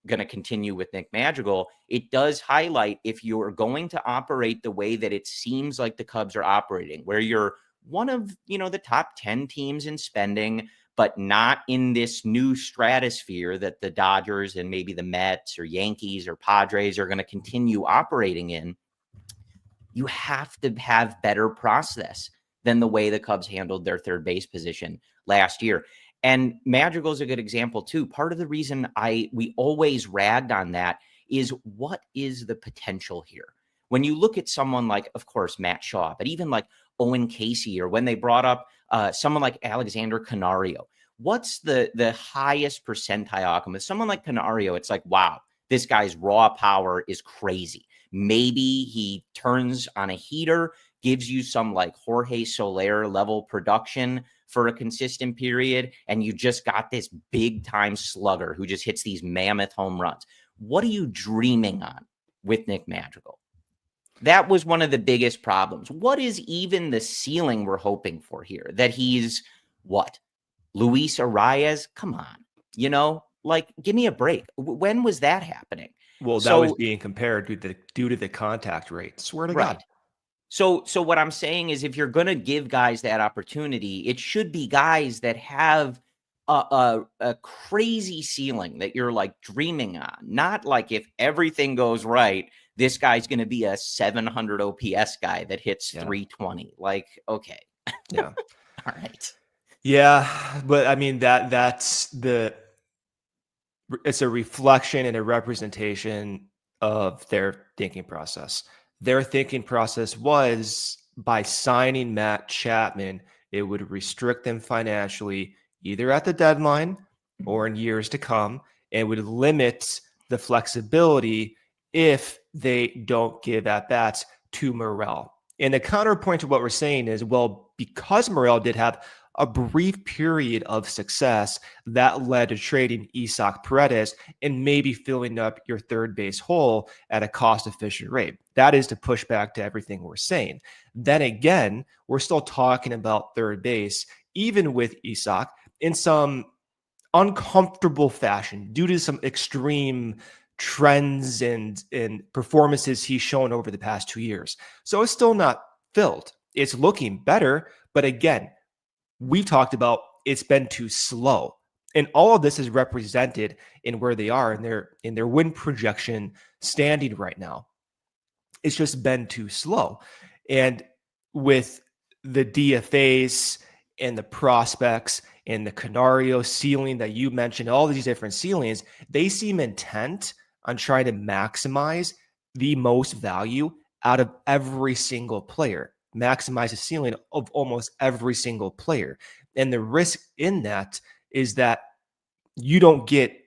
S1: going to continue with Nick Madrigal, it does highlight if you're going to operate the way that it seems like the Cubs are operating, where you're one of, the top 10 teams in spending, but not in this new stratosphere that the Dodgers and maybe the Mets or Yankees or Padres are going to continue operating in. You have to have better process than the way the Cubs handled their third base position last year. And Madrigal is a good example too. Part of the reason we always ragged on that is what is the potential here? When you look at someone like, of course, Matt Shaw, but even like Owen Casey, or when they brought up someone like Alexander Canario, what's the highest percentile outcome? With someone like Canario, it's like, wow, this guy's raw power is crazy. Maybe he turns on a heater, gives you some like Jorge Soler level production for a consistent period, and you just got this big time slugger who just hits these mammoth home runs. What are you dreaming on with Nick Madrigal? That was one of the biggest problems. What is even the ceiling we're hoping for here? That he's what? Luis Arias? Come on, give me a break. When was that happening?
S2: Well, that was being compared due to the contact rate. Swear to God.
S1: So what I'm saying is if you're going to give guys that opportunity, it should be guys that have a crazy ceiling that you're like dreaming on. Not like if everything goes right, this guy's going to be a 700 OPS guy that hits 320. Like, okay.
S2: Yeah.
S1: All right.
S2: Yeah. But I mean, it's a reflection and a representation of their thinking process. Their thinking process was by signing Matt Chapman, it would restrict them financially, either at the deadline or in years to come, and would limit the flexibility if they don't give at-bats to Morel. And the counterpoint to what we're saying is, well, because Morel did have a brief period of success that led to trading Isaac Paredes and maybe filling up your third base hole at a cost-efficient rate. That is to push back to everything we're saying. Then again, we're still talking about third base, even with Isaac, in some uncomfortable fashion due to some extreme trends and performances he's shown over the past 2 years. So it's still not filled. It's looking better, but again, we've talked about it's been too slow. And all of this is represented in where they are in their win projection standing right now. It's just been too slow. And with the DFAs and the prospects and the Canario ceiling that you mentioned, all these different ceilings, they seem intent on trying to maximize the most value out of every single player, maximize the ceiling of almost every single player. And the risk in that is that you don't get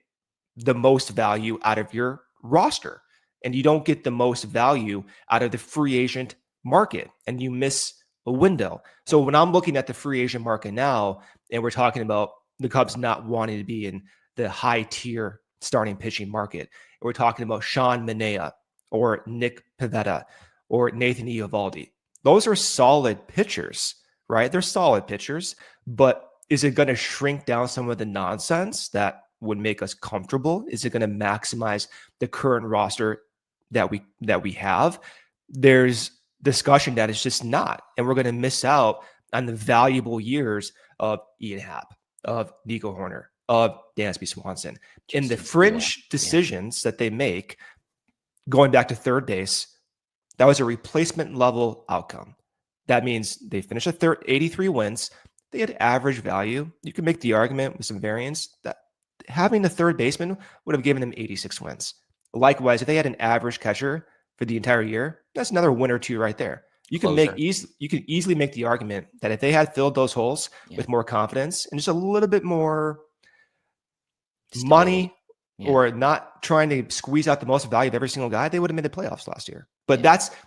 S2: the most value out of your roster and you don't get the most value out of the free agent market and you miss a window. So when I'm looking at the free agent market now, and we're talking about the Cubs not wanting to be in the high tier starting pitching market, and we're talking about Sean Manaea or Nick Pivetta or Nathan Eovaldi. Those are solid pitchers, right? They're solid pitchers, but is it going to shrink down some of the nonsense that would make us comfortable? Is it going to maximize the current roster that we have? There's discussion that it's just not, and we're going to miss out on the valuable years of Ian Happ, of Nico Horner, of Dansby Swanson. In the fringe decisions that they make, going back to third base, that was a replacement level outcome. That means they finished at 83 wins. They had average value. You can make the argument with some variance that having a third baseman would have given them 86 wins. Likewise, if they had an average catcher for the entire year, that's another win or two right there. You can easily make the argument that if they had filled those holes with more confidence and just a little bit more money or not trying to squeeze out the most value of every single guy, they would have made the playoffs last year. But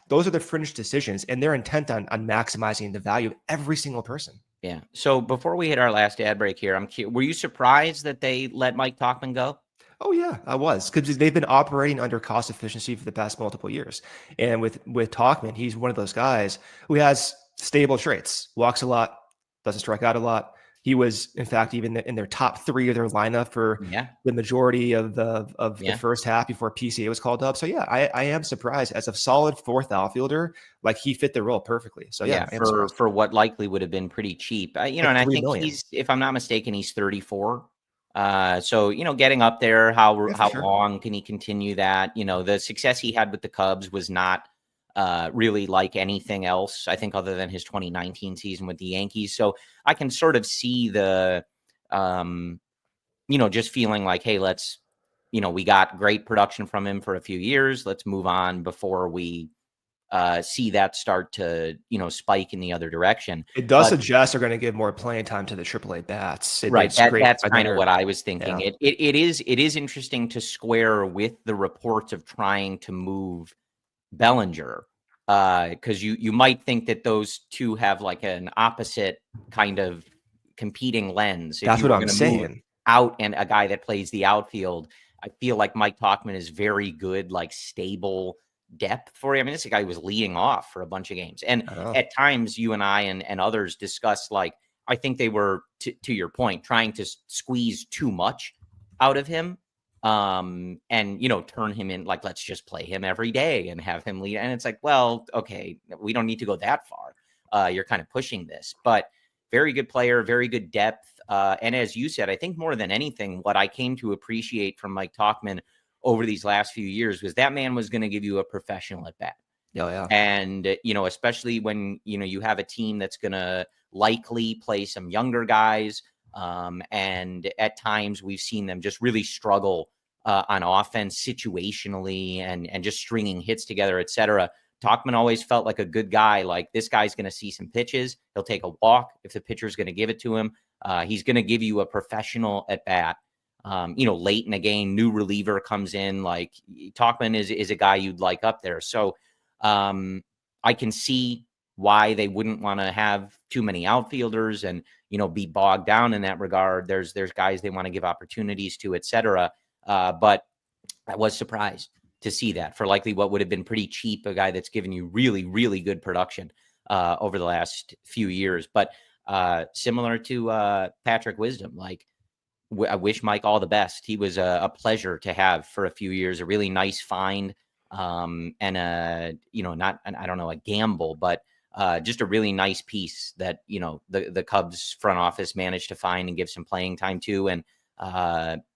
S2: those are the fringe decisions, and they're intent on maximizing the value of every single person.
S1: Yeah. So before we hit our last ad break here, were you surprised that they let Mike Tauchman go?
S2: Oh yeah, I was, because they've been operating under cost efficiency for the past multiple years. And with Tauchman, he's one of those guys who has stable traits, walks a lot, doesn't strike out a lot. He was, in fact, even in their top three of their lineup for the majority of the first half before PCA was called up. So yeah, I am surprised as a solid fourth outfielder, like he fit the role perfectly. So
S1: for what likely would have been pretty cheap, and I think he's, if I'm not mistaken, he's 34. So, getting up there, how long can he continue that? The success he had with the Cubs was not really like anything else, I think, other than his 2019 season with the Yankees. So I can sort of see the, just feeling like, hey, let's, we got great production from him for a few years. Let's move on before we see that start to, spike in the other direction.
S2: It does suggest they're going to give more playing time to the AAA bats.
S1: Right. That's kind of what I was thinking. Yeah. It is interesting to square with the reports of trying to move Bellinger, because you might think that those two have like an opposite kind of competing lens.
S2: That's what I'm saying.
S1: Out and a guy that plays the outfield, I feel like Mike Tauchman is very good, like stable depth for you. I mean, this is a guy who was leading off for a bunch of games. And at times you and I and others discussed, like, I think they were, to your point, trying to squeeze too much out of him. And, turn him in, like, let's just play him every day and have him lead. And it's like, well, okay, we don't need to go that far. You're kind of pushing this, but very good player, very good depth. And as you said, I think more than anything, what I came to appreciate from Mike Tauchman over these last few years was that man was going to give you a professional at bat.
S2: Oh, yeah.
S1: And, especially when, you have a team that's going to likely play some younger guys. And at times we've seen them just really struggle on offense situationally and just stringing hits together, et cetera. Tauchman always felt like a good guy. Like, this guy's going to see some pitches. He'll take a walk if the pitcher's going to give it to him. He's going to give you a professional at bat. Late in the game, new reliever comes in. Like, Tauchman is a guy you'd like up there. So I can see why they wouldn't want to have too many outfielders and, be bogged down in that regard. There's guys they want to give opportunities to, et cetera. But I was surprised to see that for likely what would have been pretty cheap, a guy that's given you really, really good production over the last few years. But similar to Patrick Wisdom, like I wish Mike all the best. He was a pleasure to have for a few years, a really nice find, and not, I don't know, a gamble, but just a really nice piece that, the Cubs front office managed to find and give some playing time to. And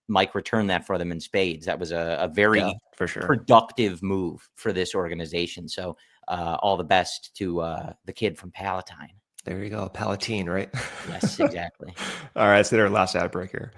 S1: Mike returned that for them in spades. That was a very
S2: for sure
S1: productive move for this organization. So all the best to the kid from Palatine.
S2: There you go. Palatine, right?
S1: Yes, exactly.
S2: All right. So our last ad break here.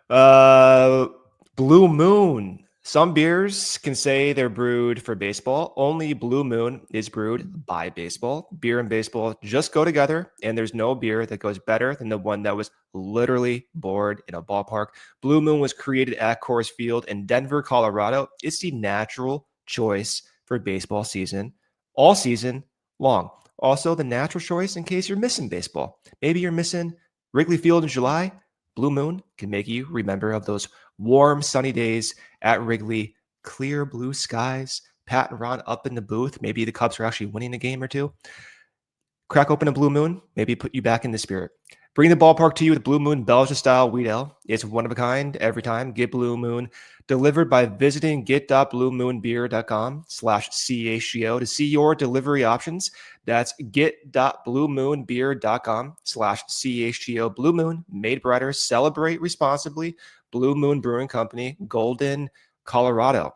S2: Blue Moon. Some beers can say they're brewed for baseball. Only Blue Moon is brewed by baseball. Beer and baseball just go together, and there's no beer that goes better than the one that was literally born in a ballpark. Blue Moon was created at Coors Field in Denver, Colorado. It's the natural choice for baseball season, all season long. Also, the natural choice in case you're missing baseball. Maybe you're missing Wrigley Field in July. Blue Moon can make you remember of those warm, sunny days at Wrigley, clear blue skies, Pat and Ron up in the booth. Maybe the Cubs are actually winning a game or two. Crack open a Blue Moon, maybe put you back in the spirit. Bring the ballpark to you with Blue Moon Belgian-style wheat ale. It's one of a kind every time. Get Blue Moon delivered by visiting get.bluemoonbeer.com/CHGO to see your delivery options. That's get.bluemoonbeer.com/CHGO. Blue Moon, made brighter. Celebrate responsibly. Blue Moon Brewing Company, Golden, Colorado.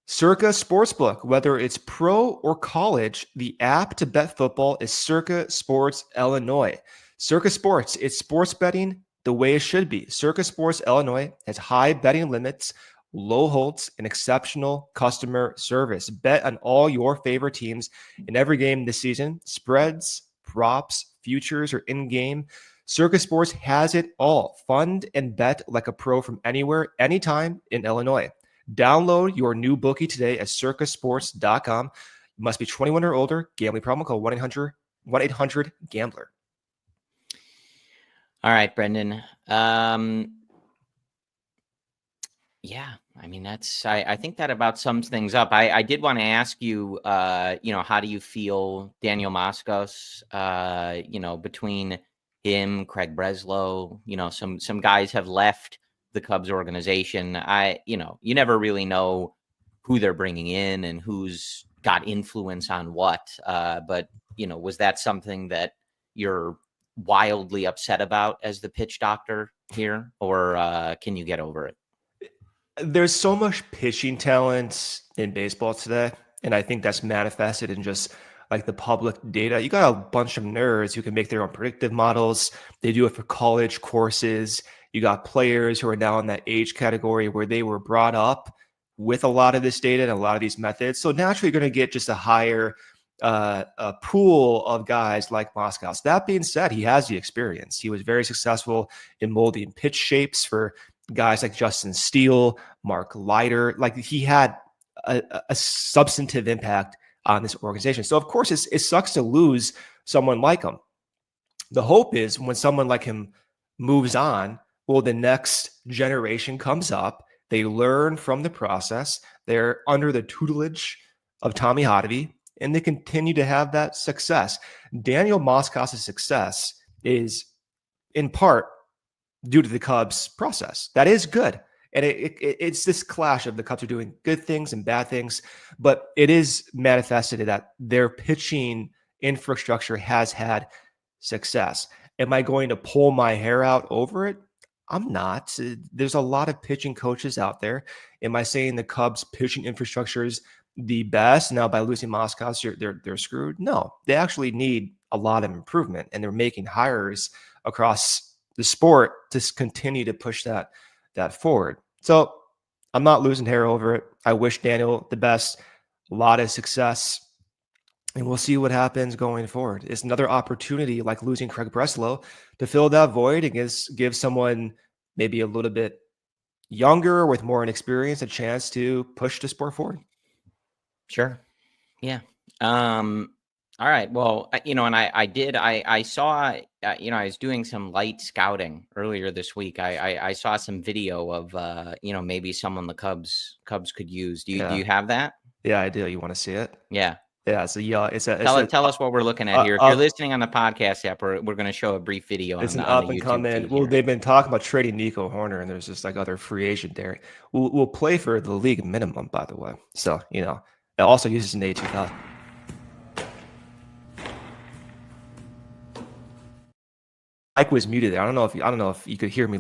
S2: Circa Sportsbook, whether it's pro or college, the app to bet football is Circa Sports Illinois. Circa Sports, it's sports betting the way it should be. Circa Sports Illinois has high betting limits, low holds, and exceptional customer service. Bet on all your favorite teams in every game this season. Spreads, props, futures, or in-game. Circa Sports has it all. Fund and bet like a pro from anywhere, anytime in Illinois. Download your new bookie today at circasports.com. You must be 21 or older. Gambling problem, call 1-800-GAMBLER.
S1: All right, Brendan. Yeah, I mean, I think that about sums things up. I did want to ask you, how do you feel Daniel Moskos, between him, Craig Breslow, some guys have left the Cubs organization. You never really know who they're bringing in and who's got influence on what. But was that something that you're wildly upset about as the pitch doctor here, or can you get over it?
S2: There's so much pitching talent in baseball today, and I think that's manifested in just like the public data. You got a bunch of nerds who can make their own predictive models. They do it for college courses. You got players who are now in that age category where they were brought up with a lot of this data and a lot of these methods. So naturally, you're going to get just a higher a pool of guys like Moskos. That being said, he has the experience. He was very successful in molding pitch shapes for guys like Justin Steele, Mark Leiter. Like, he had a substantive impact on this organization. So of course it sucks to lose someone like him. The hope is when someone like him moves on, well, the next generation comes up, they learn from the process, they're under the tutelage of Tommy Hotovy, and they continue to have that success. Daniel Moskos' success is in part due to the Cubs process. That is good. And it's this clash of the Cubs are doing good things and bad things, but it is manifested that their pitching infrastructure has had success. Am I going to pull my hair out over it? I'm not. There's a lot of pitching coaches out there. Am I saying the Cubs pitching infrastructure is the best? Now, by losing Moskos, they're screwed? No, they actually need a lot of improvement, and they're making hires across the sport to continue to push that forward. So I'm not losing hair over it. I wish Daniel the best, a lot of success, and we'll see what happens going forward. It's another opportunity, like losing Craig Breslow, to fill that void and give someone maybe a little bit younger with more inexperience a chance to push the sport forward.
S1: Sure. Yeah. All right. Well, and I saw, I was doing some light scouting earlier this week. I saw some video of, maybe someone the Cubs could use. Do
S2: Yeah.
S1: you have that?
S2: Yeah, I do. You want to see it?
S1: Yeah.
S2: Yeah. So yeah, it's
S1: Tell us what we're looking at here. If you're listening on the podcast app, we're going to show a brief video
S2: it's
S1: on
S2: an
S1: the
S2: up and
S1: YouTube
S2: coming.
S1: feed
S2: Well,
S1: here.
S2: they've been talking about trading Nico Horner, and there's just like other free agent there. We'll play for the league minimum, by the way. So it also uses an A2000. Mike was muted there. I don't know if you could hear me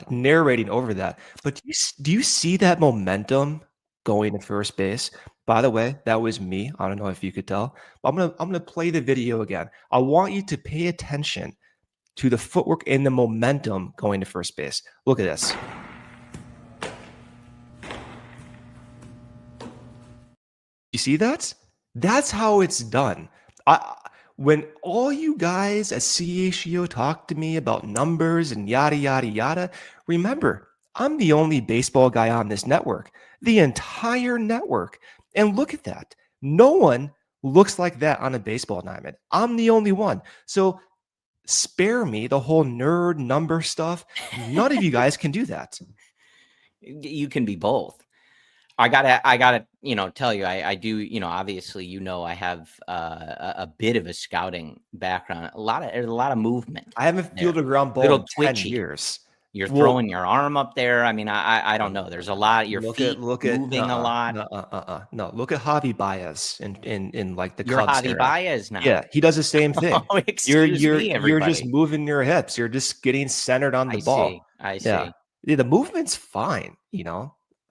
S2: narrating over that. But do you see that momentum going to first base? By the way, that was me. I don't know if you could tell. But I'm gonna play the video again. I want you to pay attention to the footwork and the momentum going to first base. Look at this. You see that? That's how it's done. When all you guys at CHGO talk to me about numbers and yada, yada, yada, remember, I'm the only baseball guy on this network, the entire network. And look at that. No one looks like that on a baseball diamond. I'm the only one. So spare me the whole nerd number stuff. None of you guys can do that.
S1: You can be both. I gotta, tell you, I do, obviously, I have a bit of a scouting background. There's a lot of movement.
S2: I haven't fielded a ground ball in 10 years.
S1: You're throwing your arm up there. I mean, I don't know. There's a lot. Your feet moving a lot.
S2: No, look at Javi Baez in like the
S1: You're
S2: Cubs
S1: Javi
S2: era.
S1: Baez now.
S2: Yeah, he does the same thing.
S1: Oh, excuse me, everybody.
S2: You're just moving your hips. You're just getting centered on the ball.
S1: I see.
S2: Yeah, the movement's fine.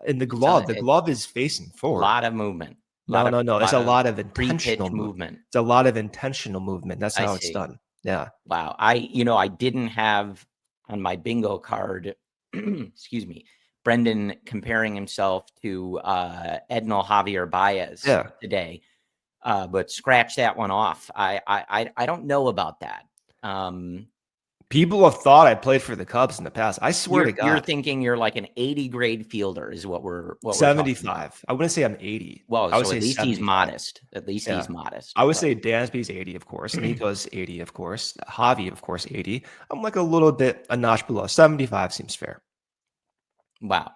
S2: And the glove is facing forward.
S1: A lot of movement.
S2: No. It's a lot of intentional
S1: movement.
S2: It's a lot of intentional movement. That's how it's done. Yeah.
S1: Wow. I didn't have on my bingo card, excuse me, Brendan comparing himself to Ednal Javier Baez today. But scratch that one off. I don't know about that.
S2: People have thought I played for the Cubs in the past. I swear to God.
S1: You're thinking you're like an 80 grade fielder is what we're
S2: 75. I wouldn't say I'm 80.
S1: Well,
S2: I would
S1: so
S2: say
S1: at least
S2: 75.
S1: he's modest. At least he's modest.
S2: I would say Dansby's 80, of course. Nico's 80, of course. Javi, of course, 80. I'm like a notch below. 75 seems fair.
S1: Wow.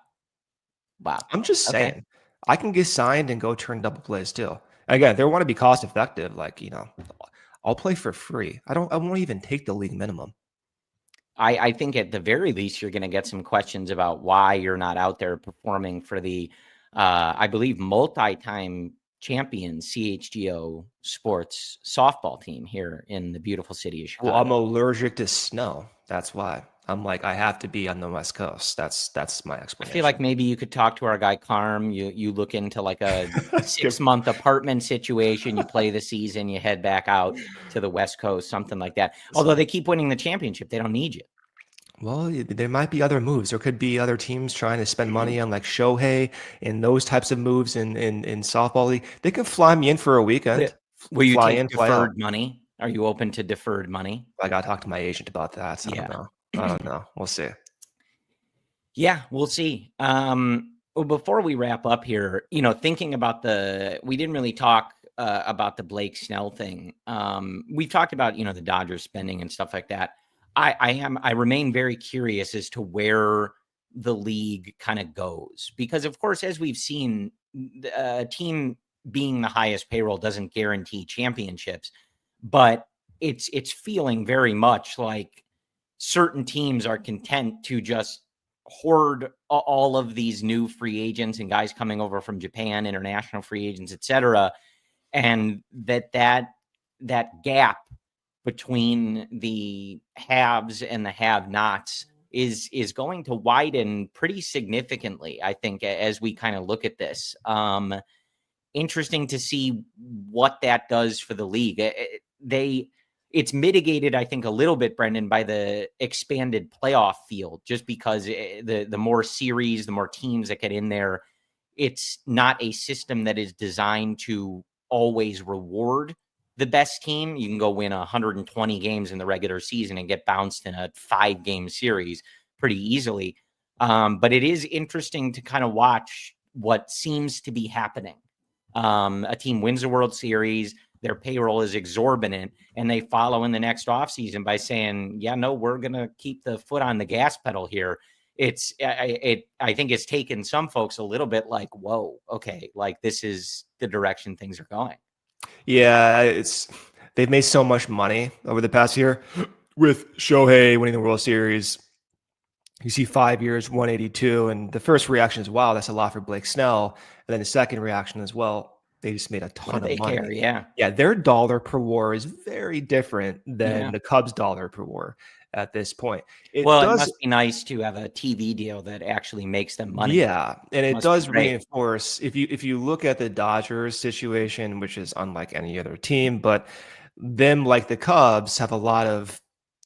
S2: I'm just saying. I can get signed and go turn double plays too. Again, they want to be cost effective. Like, I'll play for free. I won't even take the league minimum.
S1: I think at the very least, you're going to get some questions about why you're not out there performing for the, I believe, multi-time champion CHGO sports softball team here in the beautiful city of Chicago.
S2: Well, I'm allergic to snow. That's why. I'm like, I have to be on the West Coast. That's my explanation.
S1: I feel like maybe you could talk to our guy Carm. You look into like a 6-month apartment situation. You play the season. You head back out to the West Coast, something like that. Although they keep winning the championship, they don't need you.
S2: Well, there might be other moves. There could be other teams trying to spend money on like Shohei and those types of moves in softball league. They can fly me in for a weekend.
S1: Will you take deferred money? Are you open to deferred money?
S2: I got to talk to my agent about that. So I don't know. We'll see.
S1: Yeah, we'll see. Well, before we wrap up here, thinking about we didn't really talk about the Blake Snell thing. We talked about, the Dodgers spending and stuff like that. I remain very curious as to where the league kind of goes, because of course, as we've seen, a team being the highest payroll doesn't guarantee championships, but it's feeling very much like certain teams are content to just hoard all of these new free agents and guys coming over from Japan, international free agents, etc. And that gap between the haves and the have-nots is going to widen pretty significantly, I think, as we kind of look at this. Interesting to see what that does for the league. It's mitigated, I think, a little bit, Brendan, by the expanded playoff field, just because the more series, the more teams that get in there, it's not a system that is designed to always reward the best team. You can go win 120 games in the regular season and get bounced in a 5-game series pretty easily. But it is interesting to kind of watch what seems to be happening. A team wins the World Series. their payroll is exorbitant, and they follow in the next offseason by saying, yeah, no, we're going to keep the foot on the gas pedal here. I think it's taken some folks a little bit like, whoa, okay, like this is the direction things are going.
S2: Yeah, they've made so much money over the past year with Shohei winning the World Series. You see 5 years, 182, and the first reaction is, wow, that's a lot for Blake Snell. And then the second reaction is, well, they just made a ton of money.
S1: Care, yeah.
S2: Yeah, their dollar per WAR is very different than the Cubs' dollar per WAR at this point.
S1: It must be nice to have a TV deal that actually makes them money.
S2: Yeah, and it does reinforce, if you look at the Dodgers situation, which is unlike any other team, but them, like the Cubs, have a lot of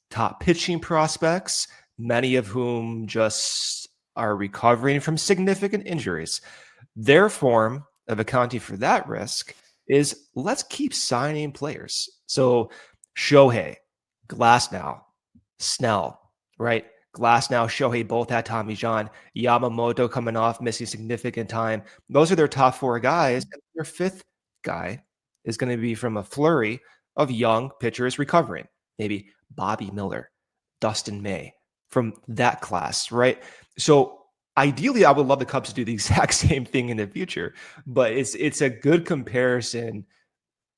S2: top pitching prospects, many of whom just are recovering from significant injuries. Their form of accounting for that risk is, let's keep signing players. So Shohei, Glasnow, Snell, right? Glasnow, Shohei both had Tommy John. Yamamoto coming off missing significant time. Those are their top 4 guys. And their 5th guy is going to be from a flurry of young pitchers recovering. Maybe Bobby Miller, Dustin May, from that class, right? So ideally, I would love the Cubs to do the exact same thing in the future, but it's a good comparison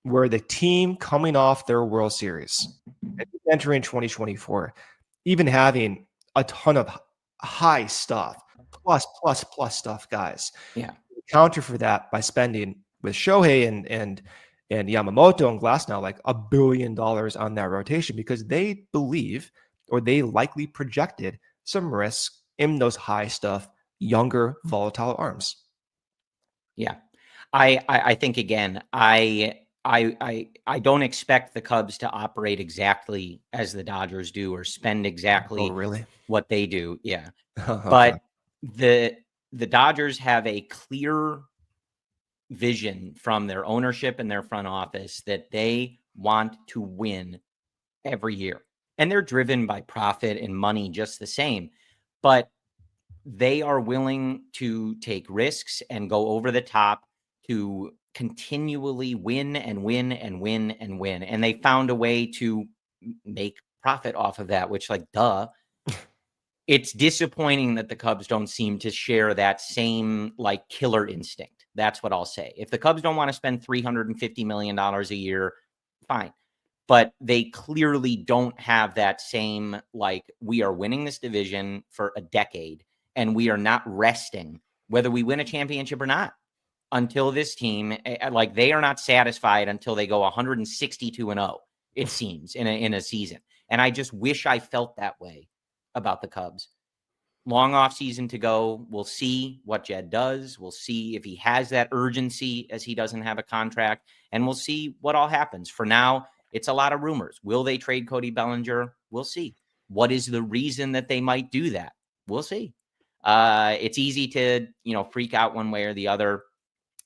S2: where the team coming off their World Series, entering 2024, even having a ton of high stuff, plus stuff, guys.
S1: Yeah.
S2: Counter for that by spending with Shohei and Yamamoto and Glasnow like $1 billion on that rotation, because they believe, or they likely projected, some risk in those high stuff, younger, volatile arms.
S1: Yeah. I think, again, I don't expect the Cubs to operate exactly as the Dodgers do or spend exactly what they do. Yeah. Okay. But the Dodgers have a clear vision from their ownership and their front office that they want to win every year. And they're driven by profit and money just the same. But they are willing to take risks and go over the top to continually win and win and win and win. And they found a way to make profit off of that, which, like, duh. It's disappointing that the Cubs don't seem to share that same, like, killer instinct. That's what I'll say. If the Cubs don't want to spend $350 million a year, fine. But they clearly don't have that same, like, we are winning this division for a decade and we are not resting, whether we win a championship or not, until this team, like, they are not satisfied until they go 162-0, it seems, in a season. And I just wish I felt that way about the Cubs. Long off season to go. We'll see what Jed does. We'll see if he has that urgency, as he doesn't have a contract, and we'll see what all happens. For now, it's a lot of rumors. Will they trade Cody Bellinger? We'll see. What is the reason that they might do that? We'll see. It's easy to, freak out one way or the other.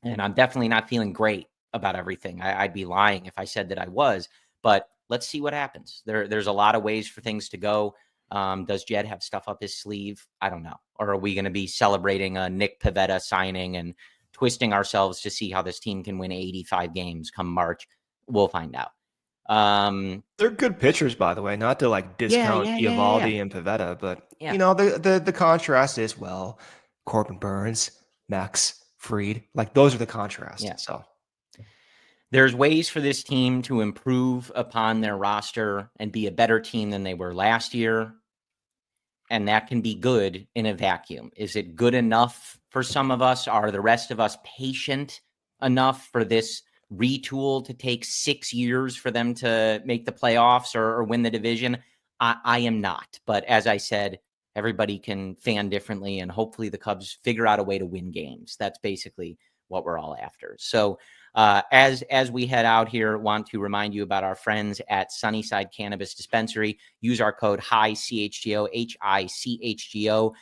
S1: And I'm definitely not feeling great about everything. I'd be lying if I said that I was, but let's see what happens. There's a lot of ways for things to go. Does Jed have stuff up his sleeve? I don't know. Or are we going to be celebrating a Nick Pivetta signing and twisting ourselves to see how this team can win 85 games come March? We'll find out.
S2: They're good pitchers, by the way, not to like discount Eovaldi and Pivetta, but the contrast is, well, Corbin Burns, Max Fried, like those are the contrasts.
S1: Yeah.
S2: So
S1: there's ways for this team to improve upon their roster and be a better team than they were last year. And that can be good in a vacuum. Is it good enough for some of us? Are the rest of us patient enough for this retool to take 6 years for them to make the playoffs or win the division? I am not. But as I said, everybody can fan differently, and hopefully the Cubs figure out a way to win games. That's basically what we're all after. So as we head out here, want to remind you about our friends at Sunnyside Cannabis Dispensary. Use our code HICHGO, HICHGO,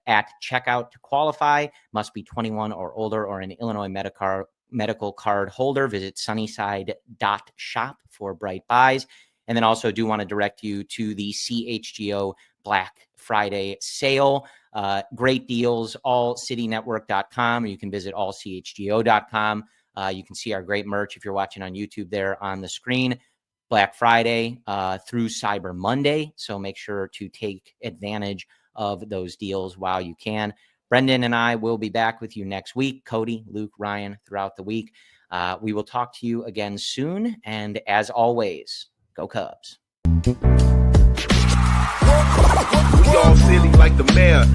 S1: at checkout to qualify. Must be 21 or older or an Illinois medical card holder. Visit sunnyside.shop for bright buys. And then also do want to direct you to the CHGO Black Friday sale. Great deals, allcitynetwork.com, or you can visit allchgo.com. You can see our great merch if you're watching on YouTube there on the screen. Black Friday through Cyber Monday. So make sure to take advantage of those deals while you can. Brendan and I will be back with you next week. Cody, Luke, Ryan throughout the week. We will talk to you again soon. And as always, go Cubs.
S3: We all silly like the mayor.